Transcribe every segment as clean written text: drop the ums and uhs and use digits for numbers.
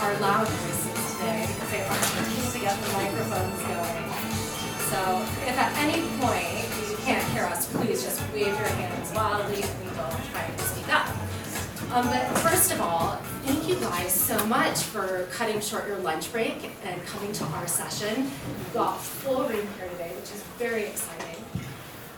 our loud voices today because they are working to get the microphones going. So if at any point you can't hear us, please just wave your hands wildly and we will try to speak up. But first of all, thank you guys so much for cutting short your lunch break and coming to our session. We've got full room here today, which is very exciting.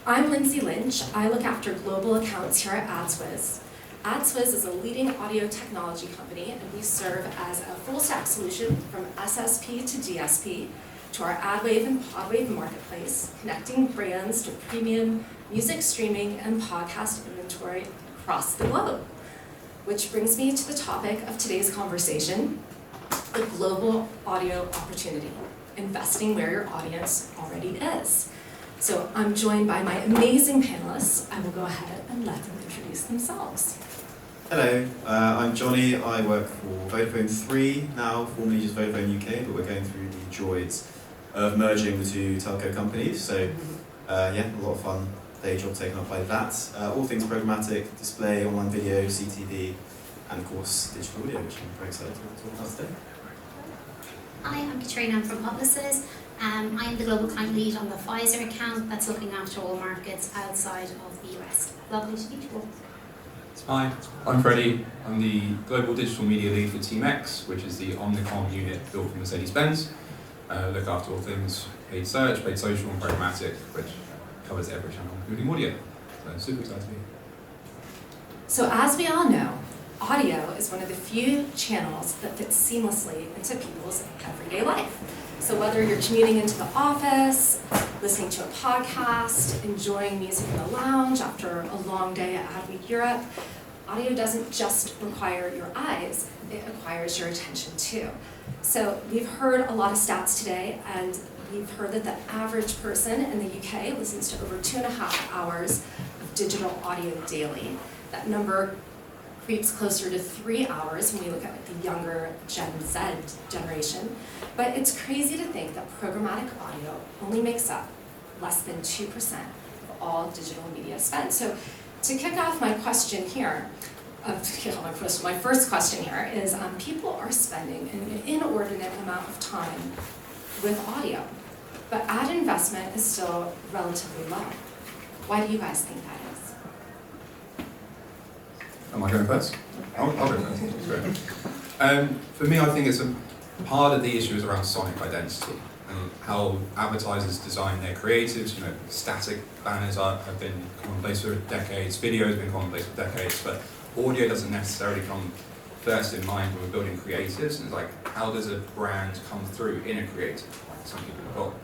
I'm Lindsay Lynch. I look after global accounts here at AdsWizz. AdsWizz is a leading audio technology company, and we serve as a full-stack solution from SSP to DSP to our AdWave and PodWave marketplace, connecting brands to premium music streaming and podcast inventory across the globe. Which brings me to the topic of today's conversation, the global audio opportunity, investing where your audience already is. So I'm joined by my amazing panelists. I will go ahead and let them introduce themselves. Hello, I'm Johnny. I work for Vodafone 3 now, formerly just Vodafone UK, but we're going through the joys of merging the two telco companies. So yeah, a lot of fun day job taken up by that. All things programmatic, display, online video, CTV, and of course digital audio, which I'm very excited to talk about today. Hi, I'm Katriona. I'm from Publicis. I am the global client lead on the Pfizer account that's looking after all markets outside of the US. Lovely to meet you all. Hi, I'm Freddy. I'm the global digital media lead for Team X, which is the Omnicom unit built for Mercedes-Benz. Look after all things paid search, paid social, and programmatic, which covers every channel, including audio. So super excited to be here. So as we all know, audio is one of the few channels that fits seamlessly into people's everyday life. So whether you're commuting into the office, listening to a podcast, enjoying music in the lounge after a long day at AdWeek Europe, audio doesn't just require your eyes, it acquires your attention too. So we've heard a lot of stats today, and we've heard that the average person in the UK listens to over 2.5 hours of digital audio daily. That number creeps closer to 3 hours when we look at the younger Gen Z generation. But it's crazy to think that programmatic audio only makes up less than 2% of all digital media spend. So to kick off my question here, my first question here is, people are spending an inordinate amount of time with audio, but ad investment is still relatively low. Why do you guys think that is? Am I going first? I'll go first. That's great. For me, I think it's a part of the issue is around sonic identity and how advertisers design their creatives. You know, static banners have been commonplace for decades, video has been commonplace for decades, but audio doesn't necessarily come first in mind when we're building creatives. And it's like, how does a brand come through in a creative? Like some people have got,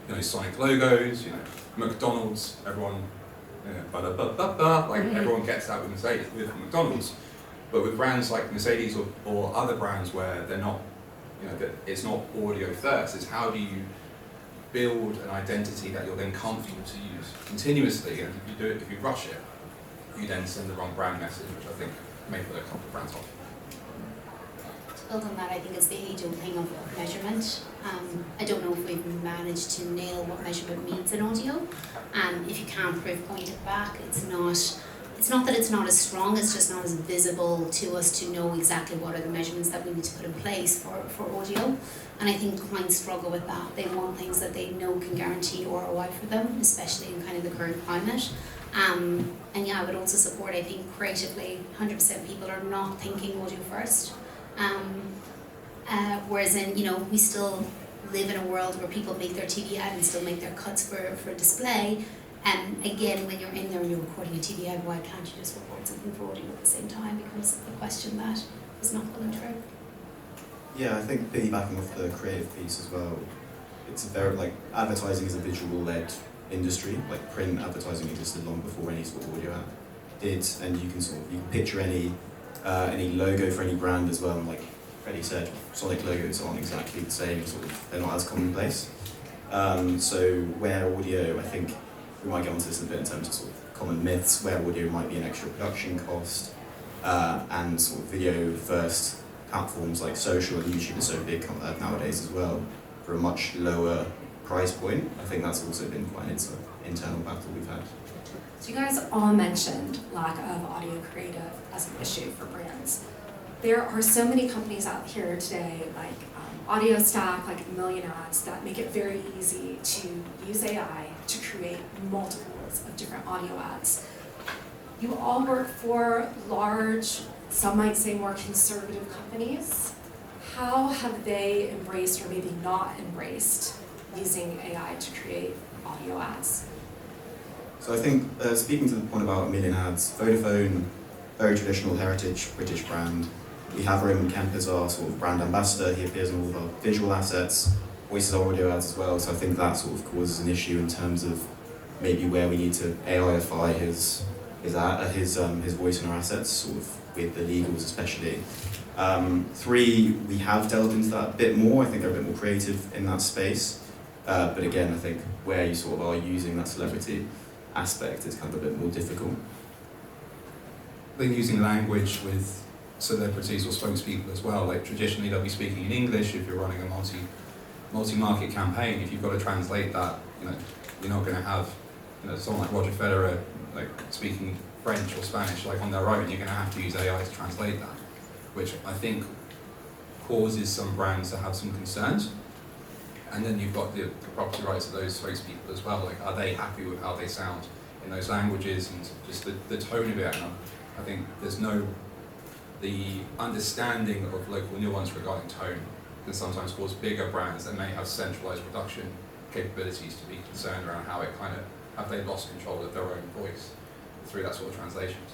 you know, sonic logos. You know, McDonald's, everyone, everyone gets that with Mercedes, with McDonald's. But with brands like Mercedes or other brands where they're not, you know, that it's not audio first, it's how do you build an identity that you're then comfortable to use continuously, and if you do it, if you rush it, you then send the wrong brand message, which I think may put a couple of brands off. To build on that, I think it's the age-old thing of measurement. I don't know if we've managed to nail what measurement means in audio. If you can't proof point it back, it's not that it's not as strong, it's just not as visible to us to know exactly what are the measurements that we need to put in place for audio. And I think clients struggle with that. They want things that they know can guarantee ROI for them, especially in kind of the current climate. And yeah, I would also support, I think, creatively, 100% people are not thinking audio first. Whereas in, you know, we still live in a world where people make their TV ad and still make their cuts for display. Again, when you're in there and you're recording a TV ad, why can't you just record something for audio at the same time? Becomes a question that is not going through. Yeah, I think piggybacking off the creative piece as well, it's very, like, advertising is a visual-led industry. Like, print advertising existed long before any sort of audio ad did, and you can picture any logo for any brand as well. And like Freddy said, sonic logos aren't exactly the same, they're not as commonplace. So where audio, I think we might get onto this in a bit in terms of sort of common myths, where audio might be an extra production cost, and sort of video first platforms like social and YouTube are so big nowadays as well, for a much lower price point. I think that's also been quite an internal battle we've had. So you guys all mentioned lack of audio creative as an issue for brands. there are so many companies out here today, like Audio Stack, like A Million Ads, that make it very easy to use AI to create multiples of different audio ads. You all work for large, some might say more conservative companies. How have they embraced or maybe not embraced using AI to create audio ads? So I think, speaking to the point about A Million Ads, Vodafone, very traditional heritage British brand. We have Roman Kemp as our sort of brand ambassador. He appears in all of our visual assets, voices our audio ads as well. So I think that sort of causes an issue in terms of maybe where we need to AIify his voice in our assets, sort of with the legals especially. 3, we have delved into that a bit more. I think they're a bit more creative in that space. But again, I think where you sort of are using that celebrity aspect is kind of a bit more difficult. I think using language with celebrities or spokespeople as well, like traditionally they'll be speaking in English if you're running a multi-market campaign. If you've got to translate that, you're not going to have someone like Roger Federer like speaking French or Spanish like on their own. You're going to have to use AI to translate that, which I think causes some brands to have some concerns. And then you've got the property rights of those spokespeople as well. Like, are they happy with how they sound in those languages and just the tone of it? And I think the understanding of local nuance regarding tone can sometimes cause bigger brands that may have centralized production capabilities to be concerned around how it have they lost control of their own voice through that sort of translations.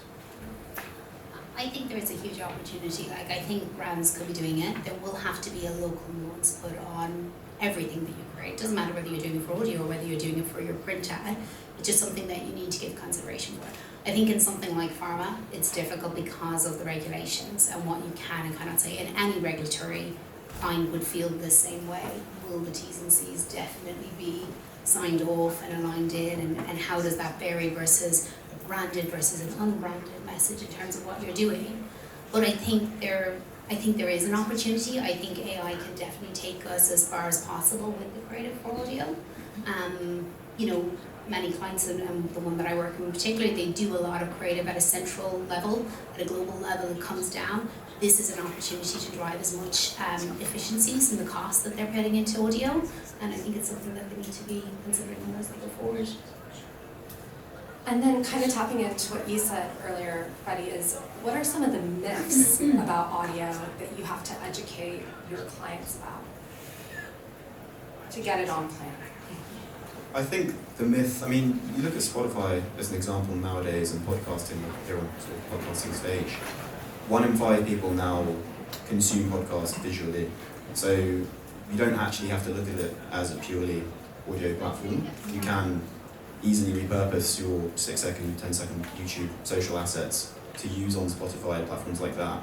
I think there is a huge opportunity. Like, I think brands could be doing it. There will have to be a local nuance put on everything that you create. It doesn't matter whether you're doing it for audio or whether you're doing it for your print ad. It's just something that you need to give consideration for. I think in something like pharma, it's difficult because of the regulations and what you can and cannot say. And any regulatory client would feel the same way. Will the T's and C's definitely be signed off and aligned in? And how does that vary versus a branded versus an unbranded message in terms of what you're doing? But I think there is an opportunity. I think AI can definitely take us as far as possible with the creative for audio. Many clients, and the one that I work in particular, they do a lot of creative at a central level, at a global level. It comes down. This is an opportunity to drive as much efficiencies in the cost that they're putting into audio, and I think it's something that they need to be considering more as they go forward. And then kind of tapping into what you said earlier, Freddy, is what are some of the myths about audio that you have to educate your clients about to get it on plan? I think the myth, you look at Spotify as an example nowadays and podcasting, here on sort of podcasting stage. 1 in 5 people now consume podcasts visually. So you don't actually have to look at it as a purely audio platform. You can easily repurpose your 6-second, 10-second YouTube social assets to use on Spotify, platforms like that,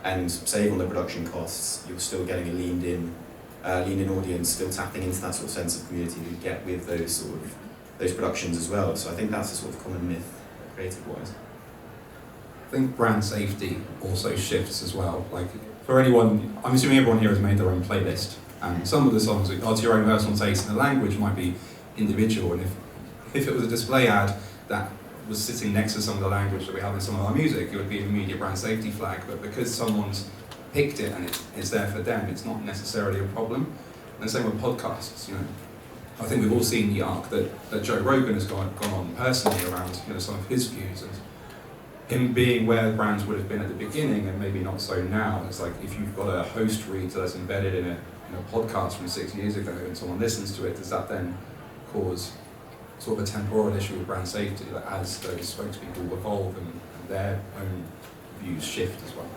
and save on the production costs. You're still getting a leaned in audience, still tapping into that sort of sense of community you get with those productions as well. So I think that's a sort of common myth, creative-wise. I think brand safety also shifts as well. Like, for anyone, I'm assuming everyone here has made their own playlist, and some of the songs are to your own personal taste, and the language might be individual. And if it was a display ad that was sitting next to some of the language that we have in some of our music, it would be an immediate brand safety flag. But because someone's picked it and it's there for them, it's not necessarily a problem. And the same with podcasts. I think we've all seen the arc that Joe Rogan has gone on personally around some of his views, and him being where brands would have been at the beginning and maybe not so now. It's like, if you've got a host read that's embedded in a podcast from 6 years ago and someone listens to it, does that then cause sort of a temporal issue with brand safety, that as those spokespeople evolve and their own views shift as well?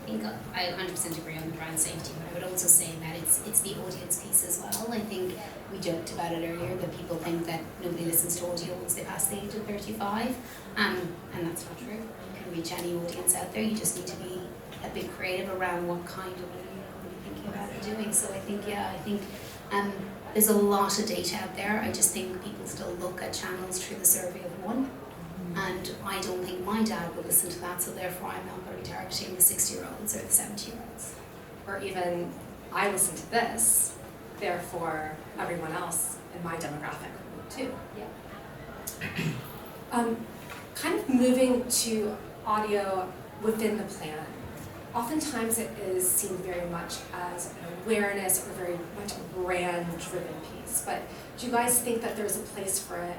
I think I 100% agree on the brand safety, but I would also say that it's the audience piece as well. I think we joked about it earlier that people think that nobody listens to audio once they pass the age of 35, and that's not true. You can reach any audience out there. You just need to be a bit creative around what kind of audio you're thinking about or doing. So I think there's a lot of data out there. I just think people still look at channels through the survey of one. And I don't think my dad would listen to that, so therefore I'm not going to be targeting the 60-year-olds or the 70-year-olds. Or even, I listen to this, therefore everyone else in my demographic would too. Yeah. Kind of moving to audio within the plan, oftentimes it is seen very much as an awareness or very much a brand-driven piece. But do you guys think that there's a place for it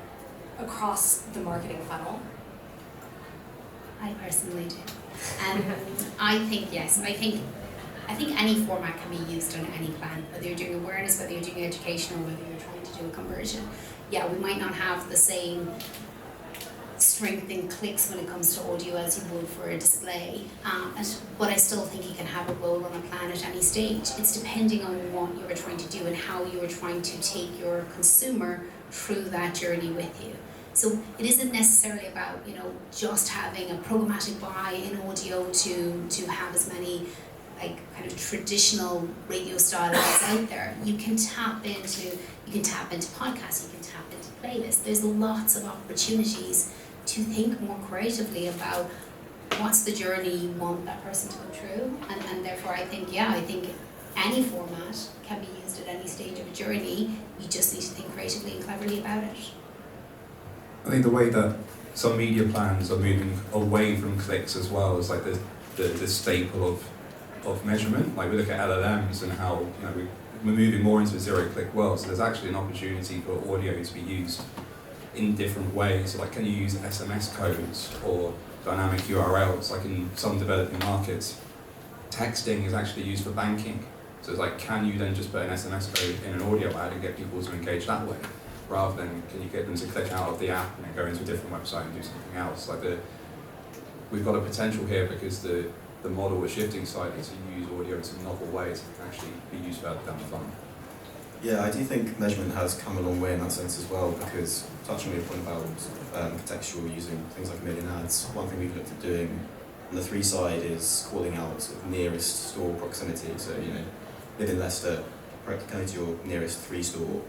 across the marketing funnel? I personally do. I think yes. I think any format can be used on any plan, whether you're doing awareness, whether you're doing education, or whether you're trying to do a conversion. Yeah, we might not have the same strength in clicks when it comes to audio as you would for a display, but I still think you can have a role on a plan at any stage. It's depending on what you're trying to do and how you're trying to take your consumer through that journey with you. So it isn't necessarily about, you know, just having a programmatic buy in audio to have as many like kind of traditional radio style ads out there. You can tap into podcasts, you can tap into playlists. There's lots of opportunities to think more creatively about what's the journey you want that person to go through, and therefore I think any format can be used at any stage of a journey. You just need to think creatively and cleverly about it. I think the way that some media plans are moving away from clicks as well is like the staple of measurement. Like we look at LLMs and how, you know, we're moving more into a zero-click world. So there's actually an opportunity for audio to be used in different ways. So like, can you use SMS codes or dynamic URLs? Like in some developing markets, texting is actually used for banking. So it's like, can you then just put an SMS code in an audio ad and get people to engage that way? Rather than, can you get them to click out of the app and then go into a different website and do something else? Like we've got a potential here because the model we're shifting slightly to use audio in some novel ways that can actually be used further down the funnel. Yeah, I do think measurement has come a long way in that sense as well, because touching on your point about contextual, using things like a million ads, one thing we've looked at doing on the 3 side is calling out sort of nearest store proximity. So, you know, live in Leicester, go to your nearest 3 store,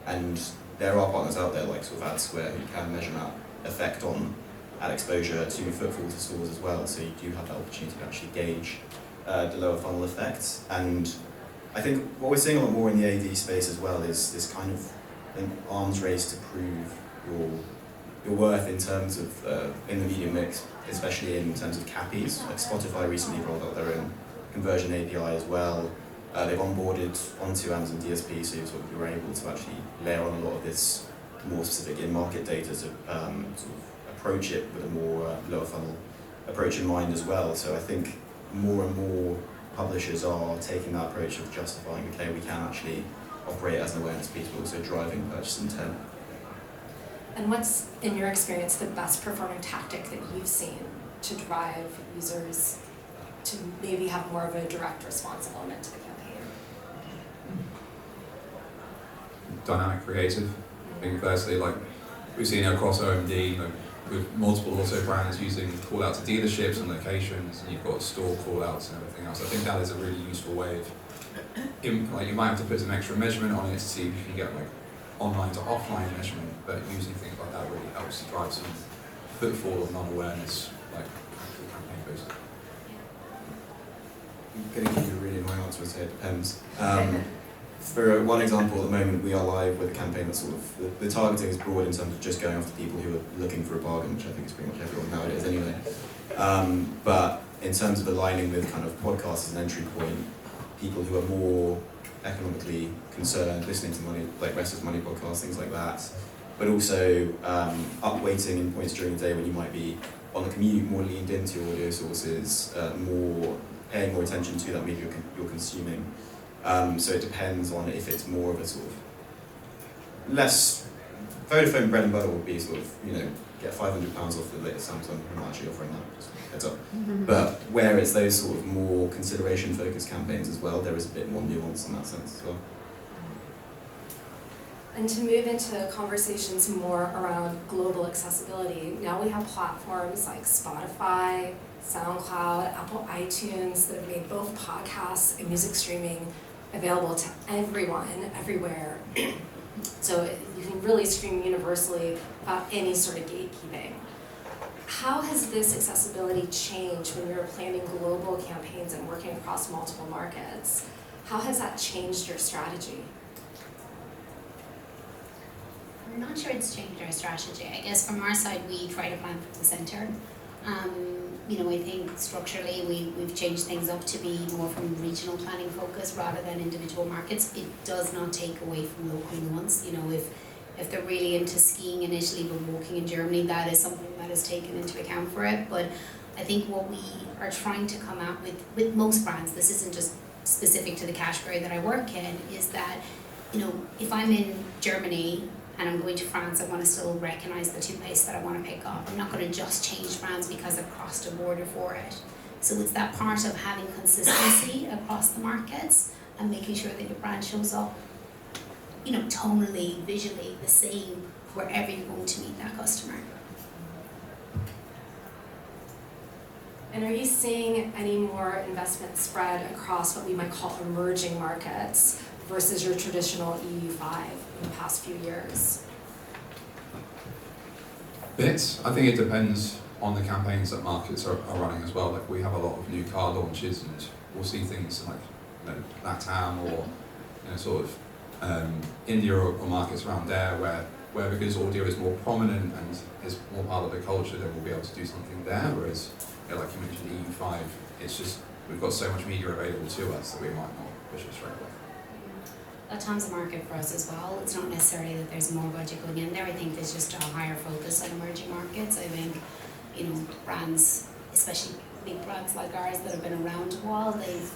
and there are partners out there like sort of AdsWizz who can measure that effect on ad exposure to footfall to stores as well, so you do have that opportunity to actually gauge the lower funnel effect. And I think what we're seeing a lot more in the AD space as well is this kind of an arms race to prove your worth in terms of in the media mix, especially in terms of CAPIs. Like Spotify recently rolled out their own conversion API as well. They've onboarded onto Amazon DSP, so you're able to actually layer on a lot of this more specific in-market data to sort of approach it with a more lower funnel approach in mind as well. So I think more and more publishers are taking that approach of justifying, okay, we can actually operate as an awareness piece, but also driving purchase intent. And what's, in your experience, the best performing tactic that you've seen to drive users to maybe have more of a direct response element to the campaign? Dynamic creative. I think firstly, like we've seen across OMD, you know, with multiple auto brands using call out to dealerships and locations, and you've got store call outs and everything else. I think that is a really useful way of, like, you might have to put some extra measurement on it to see if you can get like online to offline measurement, but using things like that really helps to drive some footfall of non-awareness, like actual campaign boost. I'm going to give you a really annoying answer and say it depends. For one example, at the moment we are live with a campaign that's sort of, the targeting is broad in terms of just going after people who are looking for a bargain, which I think is pretty much everyone nowadays anyway. But in terms of aligning with kind of podcasts as an entry point, people who are more economically concerned, listening to money, like Rest is Money podcasts, things like that, but also up-weighting in points during the day when you might be on the commute, more leaned into your audio sources, paying more attention to that media you're consuming. So it depends on if it's more of a sort of less, Vodafone bread and butter would be sort of, you know, get £500 off the latest Samsung. I'm not actually offering that, just heads up. But where it's those sort of more consideration focused campaigns as well, there is a bit more nuance in that sense as well. And to move into conversations more around global accessibility, now we have platforms like Spotify, SoundCloud, Apple iTunes that have made both podcasts and music streaming available to everyone, everywhere. So you can really stream universally without any sort of gatekeeping. How has this accessibility changed when you're planning global campaigns and working across multiple markets? How has that changed your strategy? I'm not sure it's changed our strategy. I guess from our side, we try to plan from the center. I think structurally we've changed things up to be more from regional planning focus rather than individual markets. It does not take away from local nuance. If they're really into skiing in Italy but walking in Germany, that is something that is taken into account for it. But I think what we are trying to come out with most brands, this isn't just specific to the category that I work in, is that, if I'm in Germany and I'm going to France, I want to still recognise the toothpaste that I want to pick up. I'm not going to just change brands because I've crossed a border for it. So it's that part of having consistency across the markets and making sure that your brand shows up, tonally, visually, the same wherever you're going to meet that customer. And are you seeing any more investment spread across what we might call emerging markets versus your traditional EU5 in the past few years? Bits. I think it depends on the campaigns that markets are running as well. Like we have a lot of new car launches, and we'll see things like LATAM or India or markets around there where because audio is more prominent and is more part of the culture, then we'll be able to do something there. Whereas, like you mentioned, EU5, it's just we've got so much media available to us that we might not push it straight away. LATAM's a market for us as well. It's not necessarily that there's more budget going in there. I think there's just a higher focus on emerging markets. I think, brands, especially big brands like ours that have been around a while,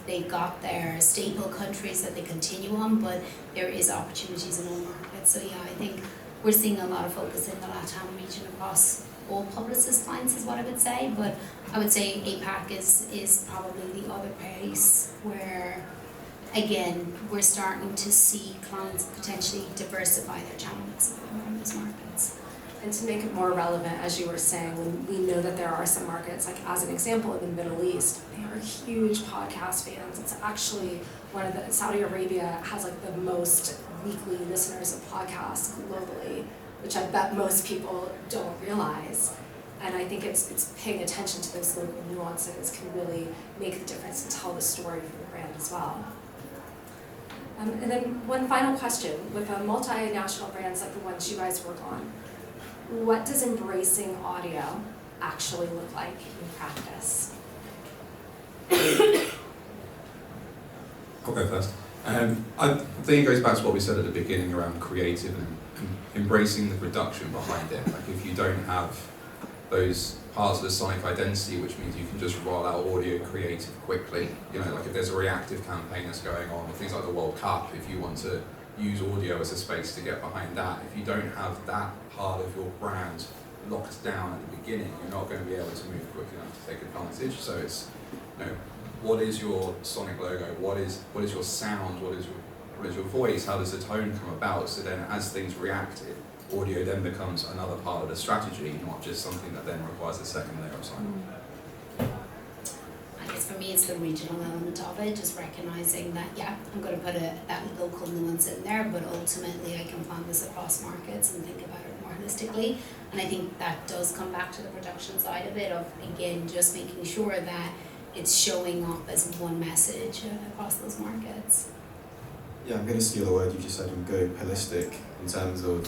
they've got their staple countries that they continue on, but there is opportunities in all markets. So yeah, I think we're seeing a lot of focus in the LATAM region across all Publicis clients is what I would say, but I would say APAC is probably the other place where, again, we're starting to see clients potentially diversify their channel mix around those markets. And to make it more relevant, as you were saying, we know that there are some markets, like as an example in the Middle East, they are huge podcast fans. It's actually Saudi Arabia has like the most weekly listeners of podcasts globally, which I bet most people don't realize. And I think it's paying attention to those local nuances can really make the difference and tell the story for the brand as well. And then one final question, with multinational brands like the ones you guys work on, what does embracing audio actually look like in practice? I'll go first. I think it goes back to what we said at the beginning around creative and embracing the production behind it. Like if you don't have those parts of the sonic identity, which means you can just roll out audio creative quickly. Like if there's a reactive campaign that's going on, or things like the World Cup, if you want to use audio as a space to get behind that, if you don't have that part of your brand locked down at the beginning, you're not going to be able to move quick enough to take advantage. So it's, what is your sonic logo? What is your sound? What is your voice? How does the tone come about? So then as things react, audio then becomes another part of the strategy, not just something that then requires a second layer of sign. I guess for me it's the regional element of it, just recognizing that, I'm going to put that local nuance in there, but ultimately I can plan this across markets and think about it more holistically. And I think that does come back to the production side of it, of again, just making sure that it's showing up as one message across those markets. Yeah, I'm going to steal a word you just said and go holistic in terms of,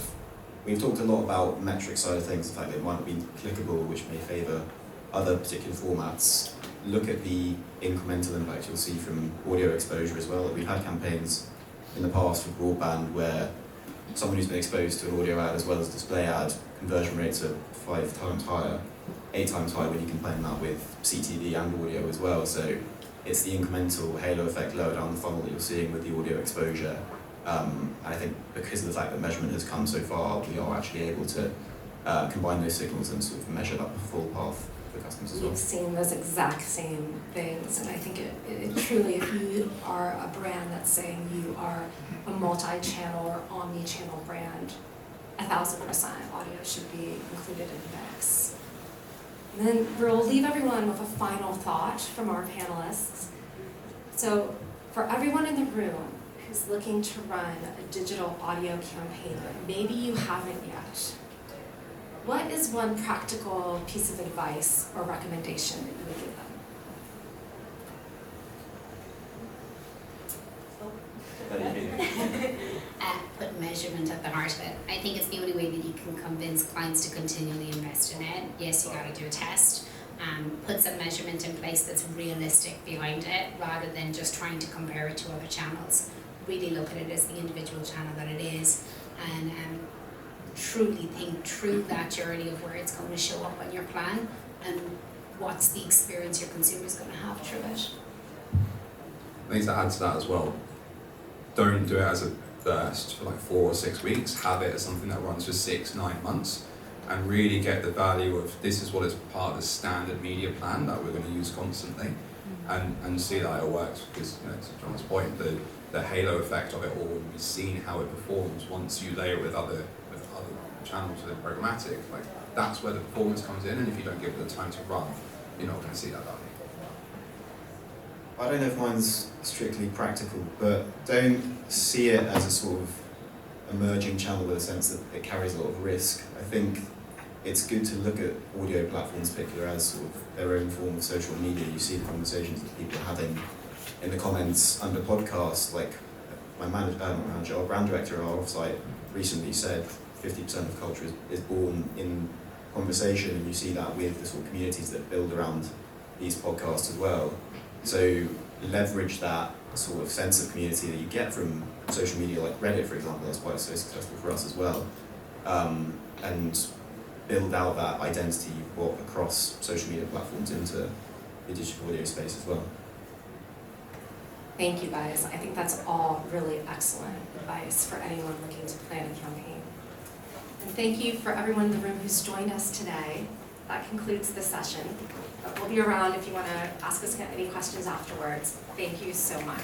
we've talked a lot about metric side of things, the fact that it might not be clickable, which may favour other particular formats. Look at the incremental impact you'll see from audio exposure as well. We've had campaigns in the past for broadband where someone who's been exposed to an audio ad as well as a display ad, conversion rates are 5 times higher, 8 times higher when you combine that with CTV and audio as well. So it's the incremental halo effect lower down the funnel that you're seeing with the audio exposure. And I think because of the fact that measurement has come so far, we are actually able to combine those signals and sort of measure that full path for customers as well. We've seen those exact same things, and I think it truly, if you are a brand that's saying you are a multi-channel or omni-channel brand, 1,000% audio should be included in the mix. And then we'll leave everyone with a final thought from our panelists. So for everyone in the room who's looking to run a digital audio campaign, but maybe you haven't yet, what is one practical piece of advice or recommendation that you would give them? Put measurement at the heart of it. I think it's the only way that you can convince clients to continually invest in it. Yes, you got to do a test, put some measurement in place that's realistic behind it, rather than just trying to compare it to other channels. Really look at it as the individual channel that it is, and truly think through that journey of where it's going to show up on your plan and what's the experience your consumer's going to have through it. I think to add to that as well, don't do it as a burst for like 4 or 6 weeks. Have it as something that runs for 6-9 months, and really get the value of this is what is part of the standard media plan that we're going to use constantly, and see that it works. Because, you know, to John's point, the halo effect of it all, and we've seen how it performs once you layer it with other channels within programmatic. Like, that's where the performance comes in, and if you don't give it the time to run, you're not going to see that value. I don't know if mine's strictly practical, but don't see it as a sort of emerging channel with a sense that it carries a lot of risk. I think it's good to look at audio platforms in particular as sort of their own form of social media. You see the conversations that people are having in the comments under podcasts. Like our brand director at our offsite recently said 50% of culture is born in conversation, and you see that with the sort of communities that build around these podcasts as well. So leverage that sort of sense of community that you get from social media, like Reddit, for example. That's why it's so successful for us as well, and build out that identity you've brought across social media platforms into the digital audio space as well. Thank you guys. I think that's all really excellent advice for anyone looking to plan a campaign. And thank you for everyone in the room who's joined us today. That concludes the session. But we'll be around if you want to ask us any questions afterwards. Thank you so much.